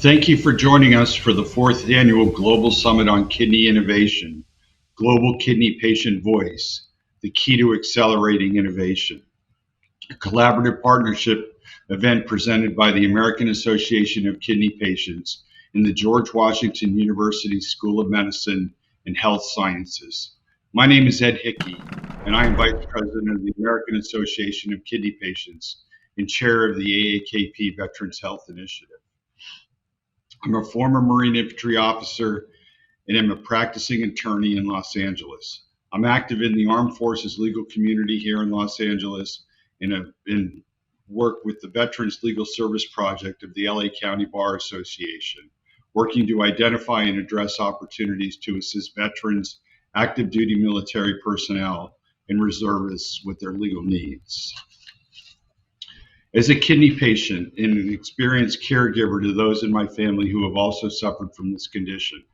Thank you for joining us for the fourth annual Global Summit on Kidney Innovation, Global Kidney Patient Voice, the key to accelerating innovation, a collaborative partnership event presented by the American Association of Kidney Patients and the George Washington University School of Medicine and Health Sciences. My name is Ed Hickey, and I am Vice President of the American Association of Kidney Patients and Chair of the AAKP Veterans Health Initiative. I'm a former Marine Infantry officer and am a practicing attorney in Los Angeles. I'm active in the Armed Forces legal community here in Los Angeles and have worked with the Veterans Legal Service Project of the LA County Bar Association, working to identify and address opportunities to assist veterans, active duty military personnel, and reservists with their legal needs. As a kidney patient and an experienced caregiver to those in my family who have also suffered from this condition,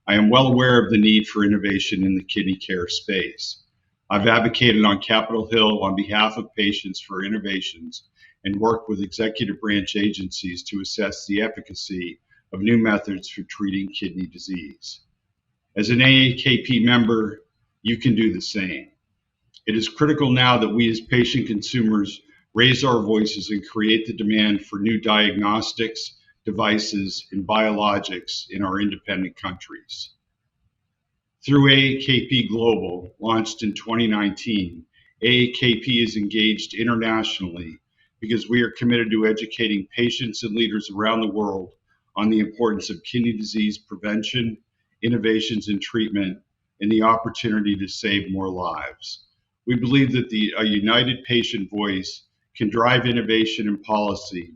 I am well aware of the need for innovation in the kidney care space. I've advocated on Capitol Hill on behalf of patients for innovations and worked with executive branch agencies to assess the efficacy of new methods for treating kidney disease. As an AAKP member, you can do the same. It is critical now that we as patient consumers raise our voices and create the demand for new diagnostics, devices, and biologics in our independent countries. Through AAKP Global, launched in 2019, AAKP is engaged internationally because we are committed to educating patients and leaders around the world on the importance of kidney disease prevention, innovations in treatment, and the opportunity to save more lives. We believe that a united patient voice can drive innovation and policy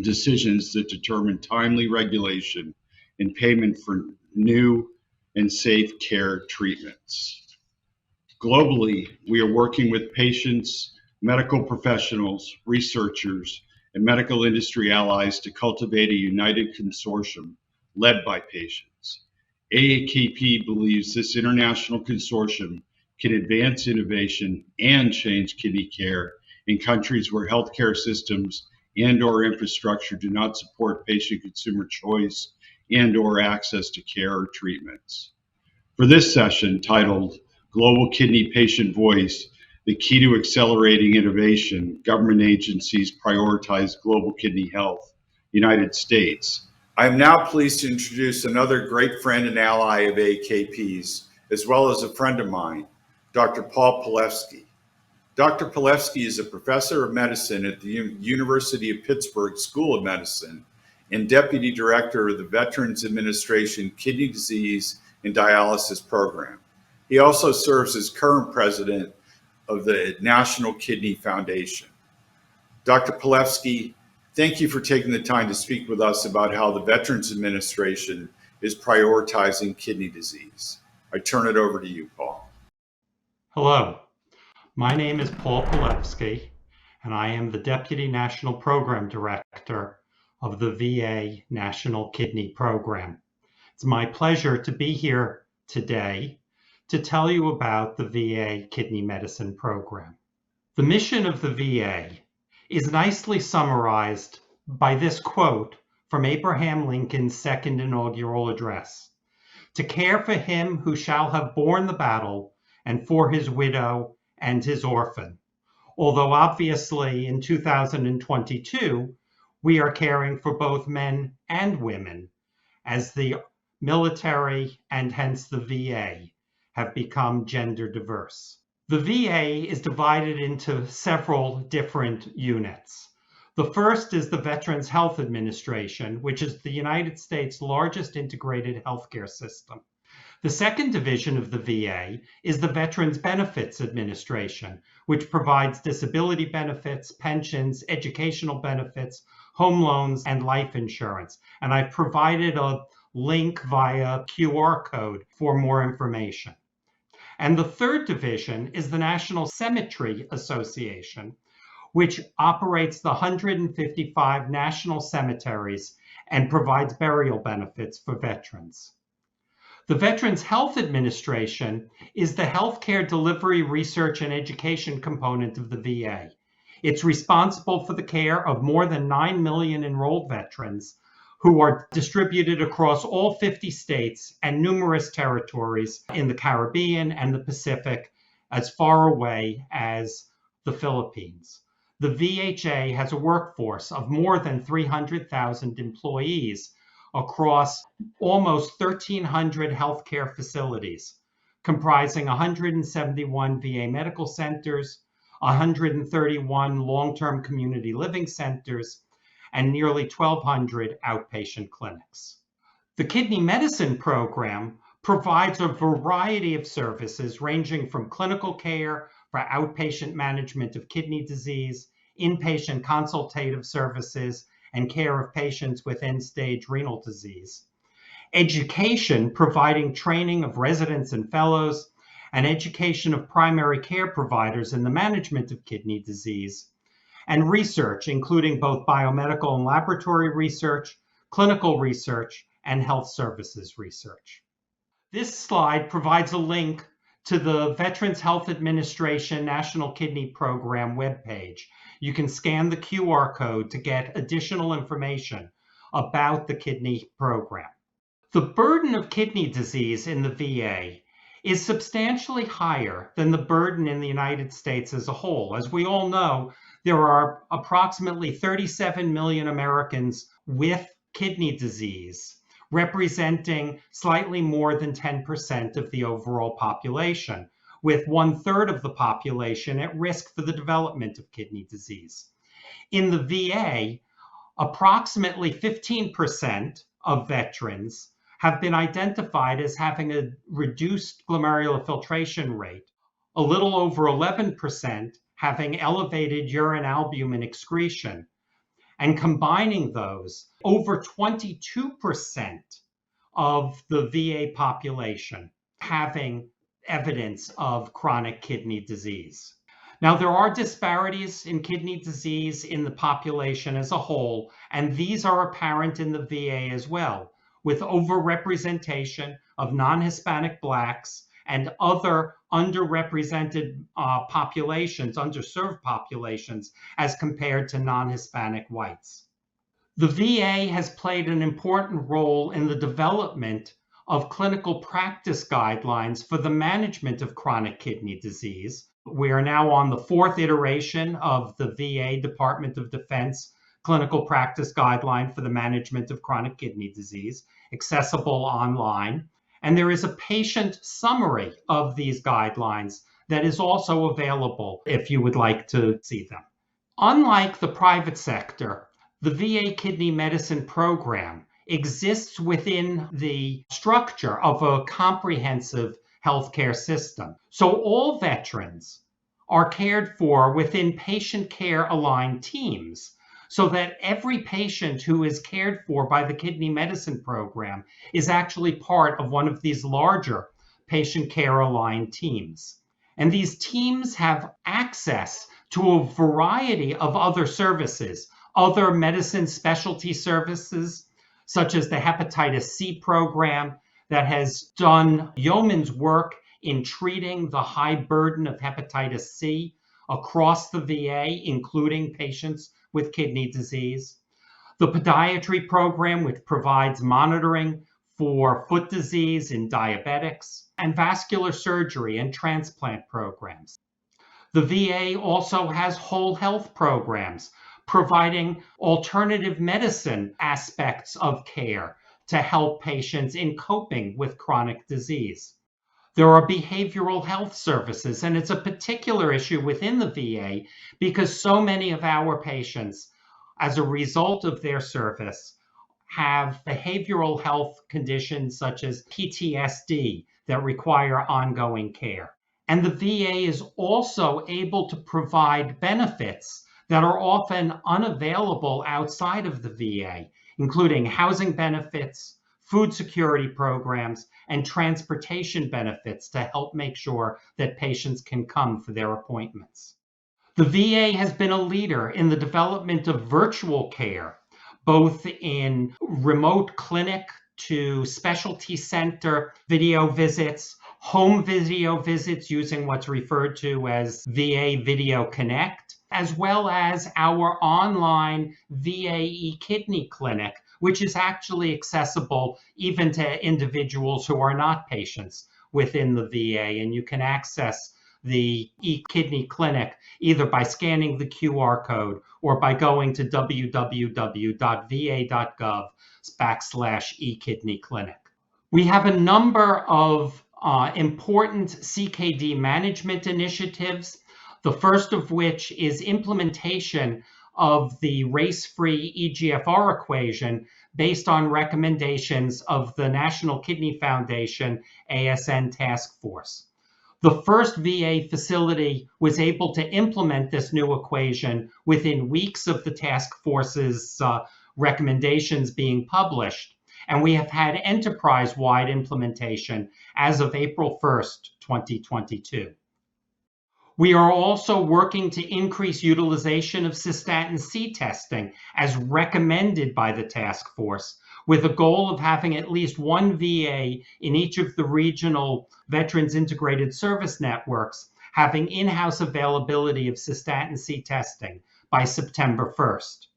decisions that determine timely regulation and payment for new and safe care treatments. Globally, we are working with patients, medical professionals, researchers, and medical industry allies to cultivate a united consortium led by patients. AAKP believes this international consortium can advance innovation and change kidney care in countries where healthcare systems and/or infrastructure do not support patient consumer choice and/or access to care or treatments. For this session, titled Global Kidney Patient Voice, the key to accelerating innovation, government agencies prioritize global kidney health, United States. I am now pleased to introduce another great friend and ally of AAKP's, as well as a friend of mine, Dr. Paul Palevsky. Dr. Palevsky is a professor of medicine at the University of Pittsburgh School of Medicine and deputy director of the Veterans Administration Kidney Disease and Dialysis Program. He also serves as current president of the National Kidney Foundation. Dr. Palevsky, thank you for taking the time to speak with us about how the Veterans Administration is prioritizing kidney disease. I turn it over to you, Paul. Hello. My name is Paul Palevsky, and I am the Deputy National Program Director of the VA National Kidney Program. It's my pleasure to be here today to tell you about the VA Kidney Medicine Program. The mission of the VA is nicely summarized by this quote from Abraham Lincoln's second inaugural address: "To care for him who shall have borne the battle, and for his widow and his orphan." Although obviously in 2022, we are caring for both men and women, as the military and hence the VA have become gender diverse. The VA is divided into several different units. The first is the Veterans Health Administration, which is the United States' largest integrated healthcare system. The second division of the VA is the Veterans Benefits Administration, which provides disability benefits, pensions, educational benefits, home loans, and life insurance. And I've provided a link via QR code for more information. And the third division is the National Cemetery Association, which operates the 155 national cemeteries and provides burial benefits for veterans. The Veterans Health Administration is the healthcare delivery, research, and education component of the VA. It's responsible for the care of more than 9 million enrolled veterans who are distributed across all 50 states and numerous territories in the Caribbean and the Pacific, as far away as the Philippines. The VHA has a workforce of more than 300,000 employees across almost 1,300 healthcare facilities, comprising 171 VA medical centers, 131 long-term community living centers, and nearly 1,200 outpatient clinics. The kidney medicine program provides a variety of services ranging from clinical care for outpatient management of kidney disease, inpatient consultative services, and care of patients with end-stage renal disease, education, providing training of residents and fellows, and education of primary care providers in the management of kidney disease, and research, including both biomedical and laboratory research, clinical research, and health services research. This slide provides a link to the Veterans Health Administration National Kidney Program webpage. You can scan the QR code to get additional information about the kidney program. The burden of kidney disease in the VA is substantially higher than the burden in the United States as a whole. As we all know, there are approximately 37 million Americans with kidney disease, representing slightly more than 10% of the overall population, with 1/3 of the population at risk for the development of kidney disease. In the VA, approximately 15% of veterans have been identified as having a reduced glomerular filtration rate, a little over 11% having elevated urine albumin excretion, and combining those, over 22% of the VA population having evidence of chronic kidney disease. Now, there are disparities in kidney disease in the population as a whole, and these are apparent in the VA as well, with overrepresentation of non-Hispanic Blacks and other underrepresented populations, underserved populations, as compared to non-Hispanic whites. The VA has played an important role in the development of clinical practice guidelines for the management of chronic kidney disease. We are now on the 4th iteration of the VA Department of Defense Clinical Practice Guideline for the Management of Chronic Kidney Disease, accessible online. And there is a patient summary of these guidelines that is also available if you would like to see them. Unlike the private sector, the VA Kidney Medicine Program exists within the structure of a comprehensive healthcare system. So all veterans are cared for within patient care aligned teams, so that every patient who is cared for by the kidney medicine program is actually part of one of these larger patient care aligned teams. And these teams have access to a variety of other services, other medicine specialty services, such as the hepatitis C program that has done yeoman's work in treating the high burden of hepatitis C across the VA, including patients with kidney disease. The podiatry program, which provides monitoring for foot disease in diabetics, and vascular surgery and transplant programs. The VA also has whole health programs, providing alternative medicine aspects of care to help patients in coping with chronic disease. There are behavioral health services, and it's a particular issue within the VA because so many of our patients, as a result of their service, have behavioral health conditions such as PTSD that require ongoing care. And the VA is also able to provide benefits that are often unavailable outside of the VA, including housing benefits, food security programs, and transportation benefits to help make sure that patients can come for their appointments. The VA has been a leader in the development of virtual care, both in remote clinic to specialty center video visits, home video visits using what's referred to as VA Video Connect, as well as our online VA eKidney clinic, which is actually accessible even to individuals who are not patients within the VA. And you can access the eKidney Clinic either by scanning the QR code or by going to www.va.gov/eKidneyClinic. We have a number of important CKD management initiatives, the first of which is implementation of the race-free EGFR equation based on recommendations of the National Kidney Foundation ASN Task Force. The first VA facility was able to implement this new equation within weeks of the task force's recommendations being published, and we have had enterprise-wide implementation as of April 1st, 2022. We are also working to increase utilization of cystatin C testing as recommended by the task force, with a goal of having at least one VA in each of the regional Veterans Integrated Service Networks having in-house availability of cystatin C testing by September 1st.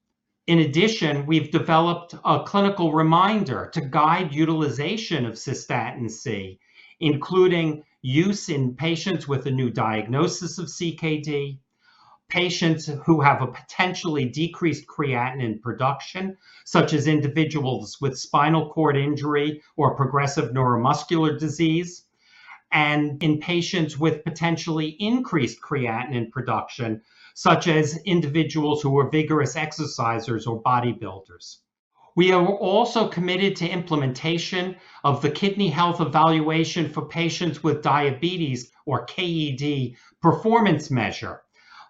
In addition, we've developed a clinical reminder to guide utilization of cystatin C, including use in patients with a new diagnosis of CKD, patients who have a potentially decreased creatinine production, such as individuals with spinal cord injury or progressive neuromuscular disease, and in patients with potentially increased creatinine production, such as individuals who are vigorous exercisers or bodybuilders. We are also committed to implementation of the Kidney Health Evaluation for Patients with Diabetes, or KED, performance measure.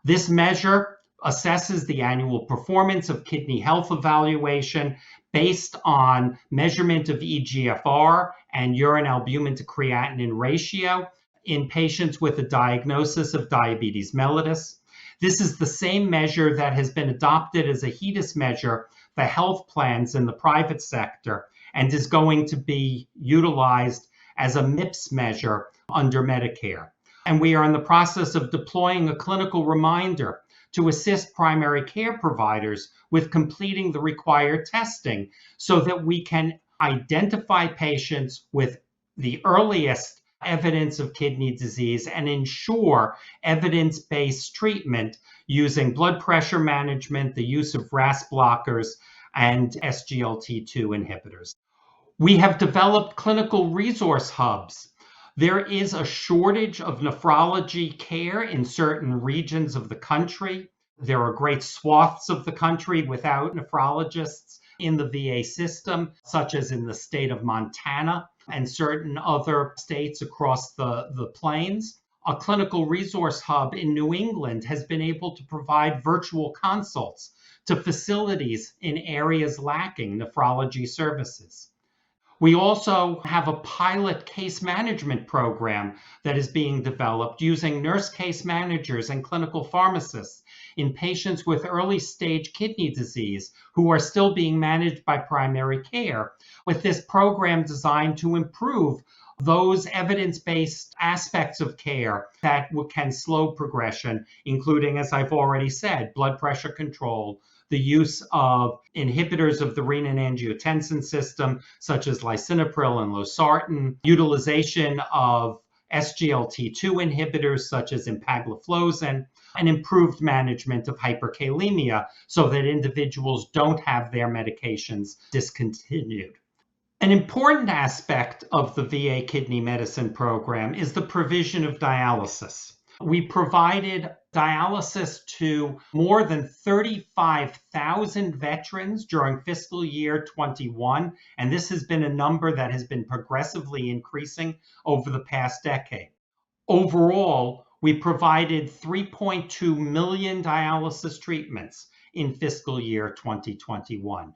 This measure assesses the annual performance of kidney health evaluation based on measurement of EGFR and urine albumin to creatinine ratio in patients with a diagnosis of diabetes mellitus. This is the same measure that has been adopted as a HEDIS measure for health plans in the private sector and is going to be utilized as a MIPS measure under Medicare. And we are in the process of deploying a clinical reminder to assist primary care providers with completing the required testing so that we can identify patients with the earliest evidence of kidney disease and ensure evidence-based treatment using blood pressure management, the use of RAS blockers, and SGLT2 inhibitors. We have developed clinical resource hubs. There is a shortage of nephrology care in certain regions of the country. There are great swaths of the country without nephrologists in the VA system, such as in the state of Montana and certain other states across the plains. A clinical resource hub in New England has been able to provide virtual consults to facilities in areas lacking nephrology services. We also have a pilot case management program that is being developed using nurse case managers and clinical pharmacists in patients with early stage kidney disease who are still being managed by primary care, with this program designed to improve those evidence-based aspects of care that can slow progression, including, as I've already said, blood pressure control, the use of inhibitors of the renin-angiotensin system, such as lisinopril and losartan, utilization of SGLT2 inhibitors, such as empagliflozin, and improved management of hyperkalemia so that individuals don't have their medications discontinued. An important aspect of the VA kidney medicine program is the provision of dialysis. We provided dialysis to more than 35,000 veterans during fiscal year 21, and this has been a number that has been progressively increasing over the past decade. Overall, we provided 3.2 million dialysis treatments in fiscal year 2021.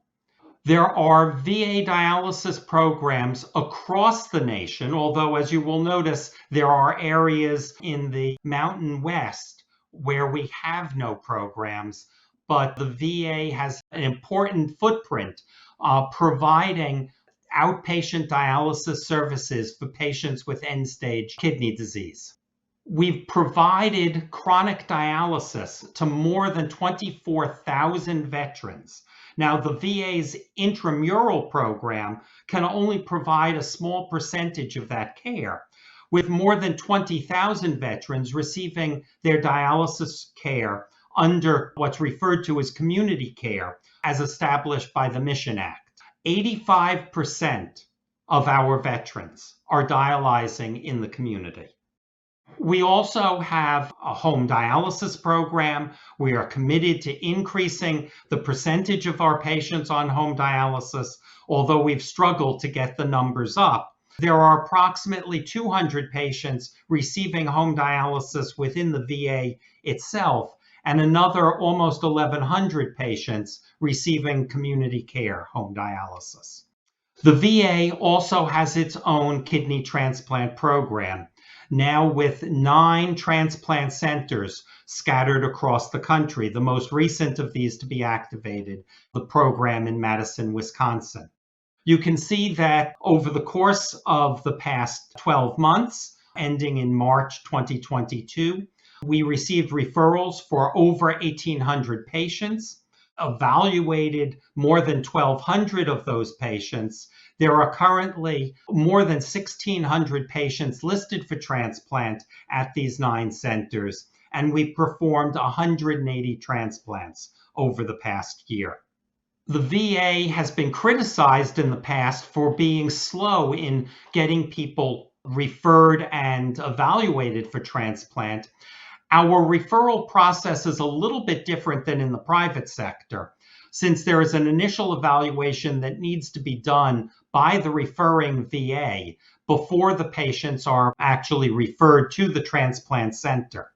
There are VA dialysis programs across the nation, although as you will notice, there are areas in the Mountain West where we have no programs, but the VA has an important footprint providing outpatient dialysis services for patients with end-stage kidney disease. We've provided chronic dialysis to more than 24,000 veterans. Now, the VA's intramural program can only provide a small percentage of that care, with more than 20,000 veterans receiving their dialysis care under what's referred to as community care, as established by the Mission Act. 85% of our veterans are dialyzing in the community. We also have a home dialysis program. We are committed to increasing the percentage of our patients on home dialysis, although we've struggled to get the numbers up. There are approximately 200 patients receiving home dialysis within the VA itself, and another almost 1,100 patients receiving community care home dialysis. The VA also has its own kidney transplant program, now with 9 transplant centers scattered across the country, the most recent of these to be activated, the program in Madison, Wisconsin. You can see that over the course of the past 12 months, ending in March 2022, we received referrals for over 1,800 patients, evaluated more than 1,200 of those patients. There are currently more than 1,600 patients listed for transplant at these 9 centers, and we performed 180 transplants over the past year. The VA has been criticized in the past for being slow in getting people referred and evaluated for transplant. Our referral process is a little bit different than in the private sector, since there is an initial evaluation that needs to be done by the referring VA before the patients are actually referred to the transplant center.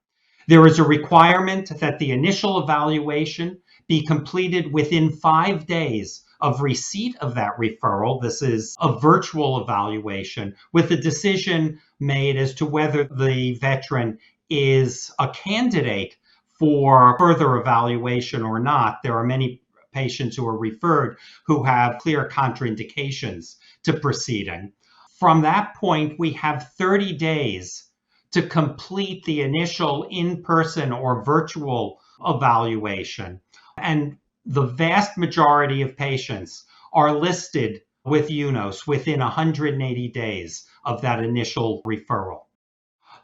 There is a requirement that the initial evaluation be completed within 5 days of receipt of that referral. This is a virtual evaluation with a decision made as to whether the veteran is a candidate for further evaluation or not. There are many patients who are referred who have clear contraindications to proceeding. From that point, we have 30 days to complete the initial in-person or virtual evaluation. And the vast majority of patients are listed with UNOS within 180 days of that initial referral.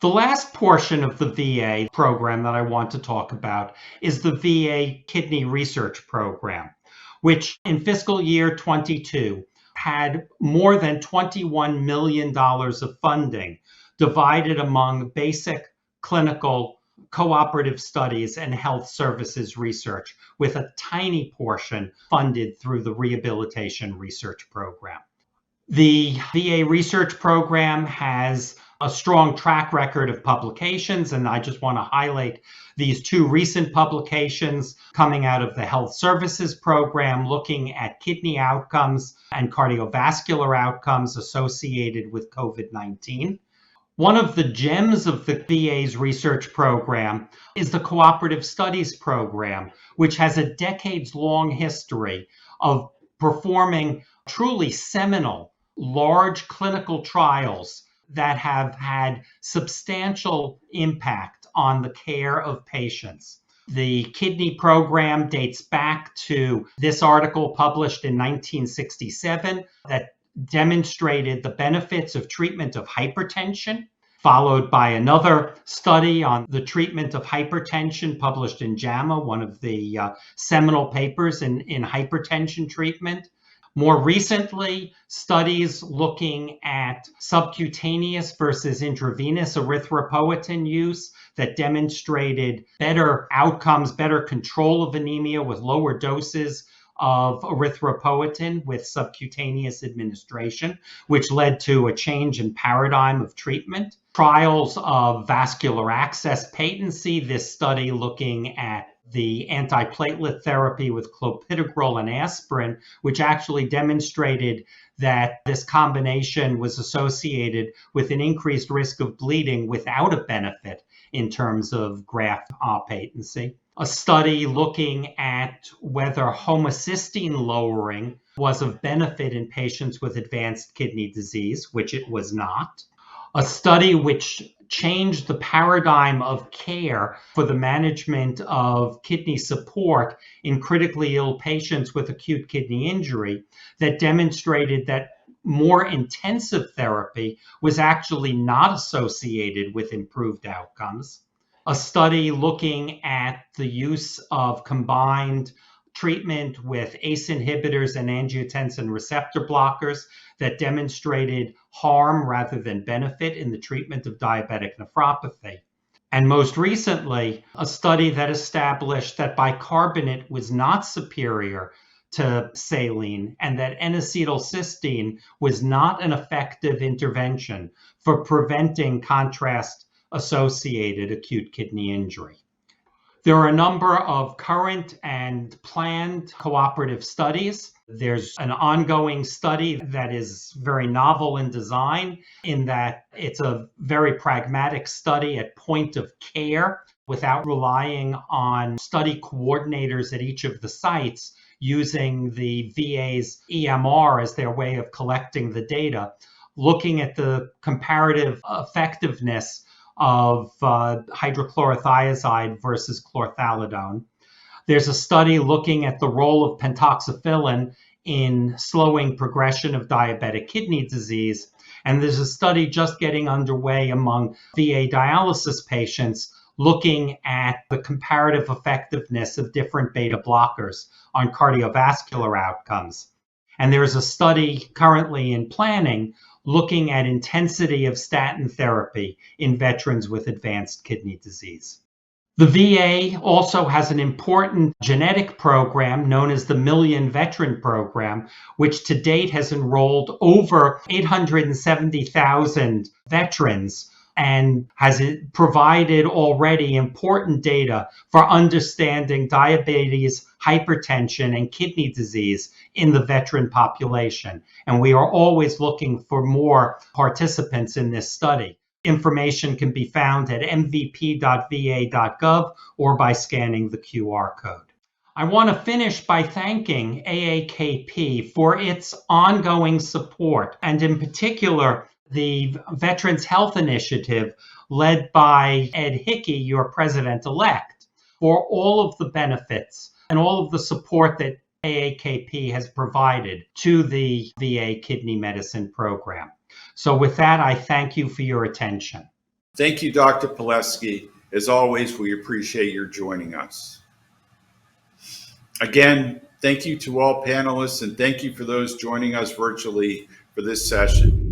The last portion of the VA program that I want to talk about is the VA Kidney Research Program, which in fiscal year 22 had more than $21 million of funding divided among basic, clinical, cooperative studies, and health services research, with a tiny portion funded through the Rehabilitation Research Program. The VA Research Program has a strong track record of publications, and I just want to highlight these 2 recent publications coming out of the Health Services Program looking at kidney outcomes and cardiovascular outcomes associated with COVID-19. One of the gems of the VA's research program is the Cooperative Studies Program, which has a decades-long history of performing truly seminal, large clinical trials that have had substantial impact on the care of patients. The kidney program dates back to this article published in 1967 that demonstrated the benefits of treatment of hypertension, followed by another study on the treatment of hypertension published in JAMA, one of the seminal papers in hypertension treatment. More recently, studies looking at subcutaneous versus intravenous erythropoietin use that demonstrated better outcomes, better control of anemia with lower doses of erythropoietin with subcutaneous administration, which led to a change in paradigm of treatment. Trials of vascular access patency, this study looking at the antiplatelet therapy with clopidogrel and aspirin, which actually demonstrated that this combination was associated with an increased risk of bleeding without a benefit in terms of graft patency. A study looking at whether homocysteine lowering was of benefit in patients with advanced kidney disease, which it was not. A study which changed the paradigm of care for the management of kidney support in critically ill patients with acute kidney injury that demonstrated that more intensive therapy was actually not associated with improved outcomes. A study looking at the use of combined treatment with ACE inhibitors and angiotensin receptor blockers that demonstrated harm rather than benefit in the treatment of diabetic nephropathy. And most recently, a study that established that bicarbonate was not superior to saline and that N-acetylcysteine was not an effective intervention for preventing contrast-associated acute kidney injury. There are a number of current and planned cooperative studies. There's an ongoing study that is very novel in design in that it's a very pragmatic study at point of care without relying on study coordinators at each of the sites using the VA's EMR as their way of collecting the data, looking at the comparative effectiveness of hydrochlorothiazide versus chlorthalidone. There's a study looking at the role of pentoxifillin in slowing progression of diabetic kidney disease. And there's a study just getting underway among VA dialysis patients looking at the comparative effectiveness of different beta blockers on cardiovascular outcomes. And there's a study currently in planning looking at intensity of statin therapy in veterans with advanced kidney disease. The VA also has an important genetic program known as the Million Veteran Program, which to date has enrolled over 870,000 veterans and has provided already important data for understanding diabetes, hypertension, and kidney disease in the veteran population. And we are always looking for more participants in this study. Information can be found at mvp.va.gov or by scanning the QR code. I want to finish by thanking AAKP for its ongoing support, and in particular, the Veterans Health Initiative led by Ed Hickey, your president-elect, for all of the benefits and all of the support that AAKP has provided to the VA Kidney Medicine Program. So with that, I thank you for your attention. Thank you, Dr. Palevsky. As always, we appreciate your joining us. Again, thank you to all panelists, and thank you for those joining us virtually for this session.